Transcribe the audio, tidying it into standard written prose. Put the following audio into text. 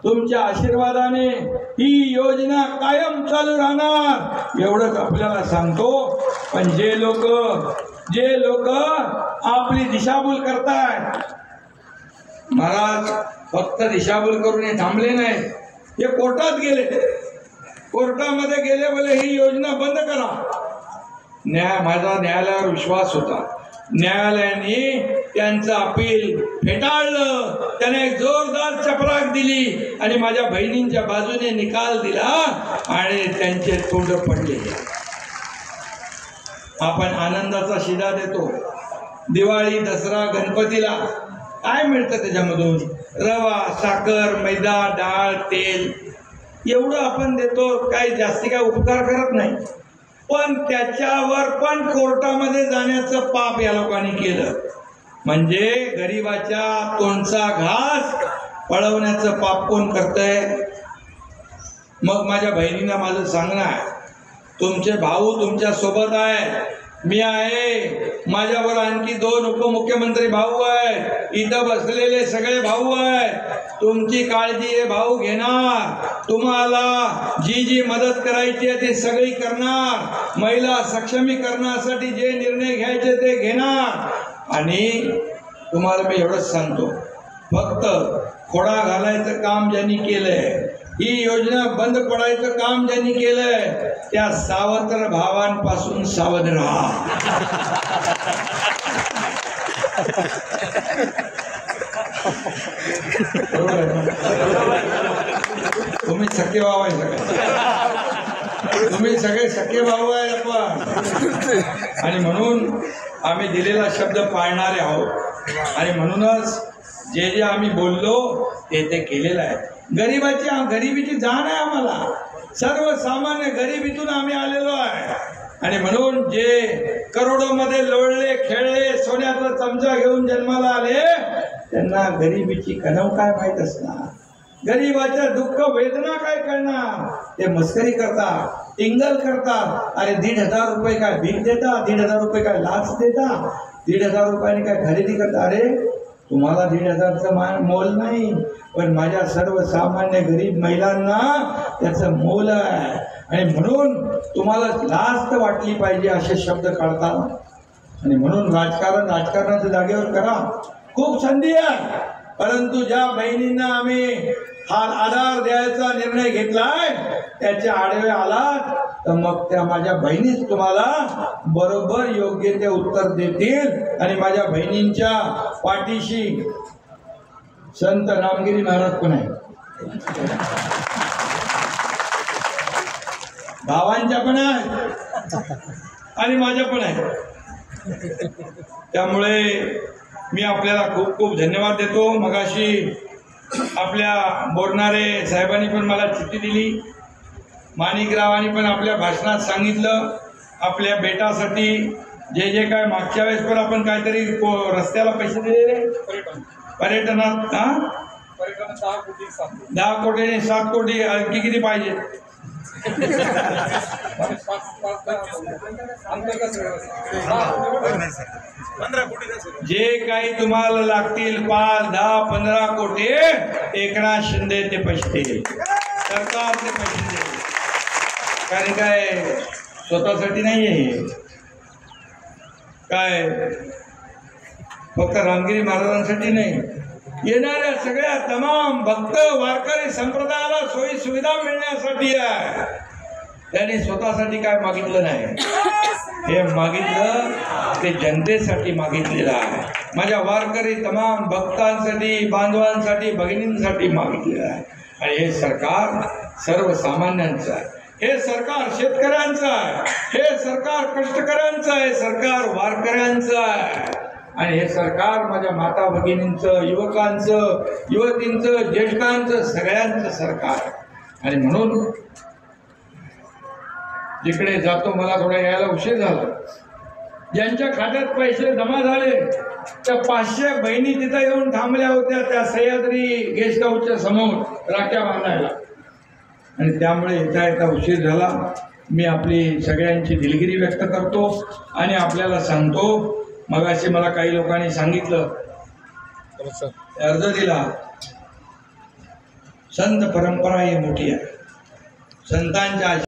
तुमच्या आशीर्वादाने ही योजना कायम चालू राहणार एवढंच आपल्याला सांगतो। पण जे लोक आपली दिशाभूल करतायत, महाराज फक्त दिशाभूल करून हे थांबले नाही, हे कोर्टात गेले, कोर्टामध्ये गेले, बोले ही योजना बंद करा। माझा न्यायालयावर विश्वास होता, न्यायालयाने त्यांचं अपील फेटाळलं, त्याने एक जोरदार चपराक दिली आणि माझ्या बहिणींच्या बाजूने निकाल दिला आणि त्यांचे तोंड पडले। आपण आनंदाचा शिदा देतो, दिवाळी दसरा गणपतीला काय मिळतं त्याच्यामधून? रवा, साखर, मैदा, डाळ, तेल एवढं आपण देतो, काही जास्ती काय उपकार करत नाही। पण त्याच्यावर पण कोर्टामध्ये जाण्याचं पाप या लोकांनी केलं, म्हणजे गरिबाच्या तोंडचा घास पळवण्याचं पाप कोण करतंय? मग माझ्या बहिणींना माझं सांगणं आहे, तुमचे भाऊ तुमच्या सोबत आहे, मी आहे, माझ्यावर आणखी 2 उपमुख्यमंत्री भाऊ आहेत, इथं बसलेले सगळे भाऊ आहेत, तुमची काळजी हे भाऊ घेणार, तुम्हाला जी मदत करायची आहे ती सगळी करणार, महिला सक्षमीकरणासाठी जे निर्णय घ्यायचे ते घेणार। आणि तुम्हाला मी एवढंच सांगतो, फक्त खोडा घालायचं काम ज्यांनी केलंय, ही योजना बंद पडायचं काम ज्यांनी केलंय, त्या सावत्र भावांपासून सावध राहा। तुम्ही सख्खे भाऊ आहे, तुम्ही सगळे सख्खे भाऊ आहे आपण, आणि म्हणून आम्ही दिलेला शब्द पाळणारे आहोत, आणि म्हणूनच जे आम्ही बोललो ते केलेलं आहे। गरिबीची जाण आहे आम्हाला, सर्वसामान्य गरिबीतून आम्ही आलेलो आहे, आणि म्हणून जे करोडोमध्ये लोळले खेळले सोन्याचा चमचा घेऊन जन्माला आले त्यांना गरिबीची कणव काय माहीत असणार, गरिबाचं दुःख वेदना काय करणार? ते मस्करी करतात, टिंगल करतात, अरे 1,500 रुपये काय भीक देता, 1,500 रुपये काय लाच देता, 1,500 रुपयाने काय खरेदी करता? अरे तुम्हाला 1,500चं मोल नाही, पण माझ्या सर्वसामान्य गरीब महिलांना त्याचं मोल आहे, आणि म्हणून तुम्हाला लाज वाटली पाहिजे असे शब्द काढतात। आणि म्हणून राजकारणाच्या जागेवर करा, खूप संधी आहे, परंतु ज्या बहिणींना आम्ही हा आधार द्यायचा निर्णय घेतलाय त्याच्या आडवे आलात तर मग त्या माझ्या बहिणीच तुम्हाला बरोबर योग्य ते उत्तर देतील। आणि माझ्या बहिणींच्या पाठीशी संत रामगिरी महाराज पण आहे, भावांच्या पण आहे आणि माझ्या पण आहे। त्यामुळे मी आपल्याला खूप खूप धन्यवाद देतो। मगाशी आपल्या बोलणारे साहेबांनी पण मला चिठ्ठी दिली, माणिकरावांनी पण आपल्या भाषणात सांगितलं आपल्या बेटासाठी जे काय मागच्या वेळेस पण आपण काहीतरी रस्त्याला पैसे दिलेले पर्यटनात, 10 कोटी आणि 7 कोटी, आणखी किती पाहिजे? जे काही तुम्हाला लागतील 5, 10, 15 कोटी एकनाथ शिंदे ते पैसे देईल, सरकार ते पैसे देईल, कारण काय स्वतःसाठी नाही आहे, काय फक्त रामगिरी महाराजांसाठी नाही, येणाऱ्या सगळ्या तमाम भक्त वारकरी संप्रदायाला सोयी सुविधा मिळण्यासाठी आहे। त्यांनी स्वतःसाठी काय मागितलं नाही, हे मागितलं ते जनतेसाठी मागितलेलं आहे, माझ्या वारकरी तमाम भक्तांसाठी, बांधवांसाठी, भगिनींसाठी मागितलेलं आहे। आणि हे सरकार सर्वसामान्यांचं आहे, हे सरकार शेतकऱ्यांचं आहे, हे सरकार कष्टकऱ्यांचं आहे, सरकार वारकऱ्यांचं आहे, आणि हे सरकार माझ्या माता भगिनींचं, युवकांचं, युवतींचं, ज्येष्ठांचं, सगळ्यांचं सरकार। आणि म्हणून जिकडे जातो मला थोडा यायला उशीर झाला, ज्यांच्या खात्यात पैसे जमा झाले त्या 500 बहिणी तिथं येऊन थांबल्या होत्या त्या सह्याद्री गेस्ट हाऊसच्या समोर राख्या बांधायला, आणि त्यामुळे येता उशीर झाला। मी आपली सगळ्यांची दिलगिरी व्यक्त करतो आणि आपल्याला सांगतो, मगाशी मला काही लोकांनी सांगितलं अर्ज दिला, संत परंपरा ही मोठी आहे. संतांच्या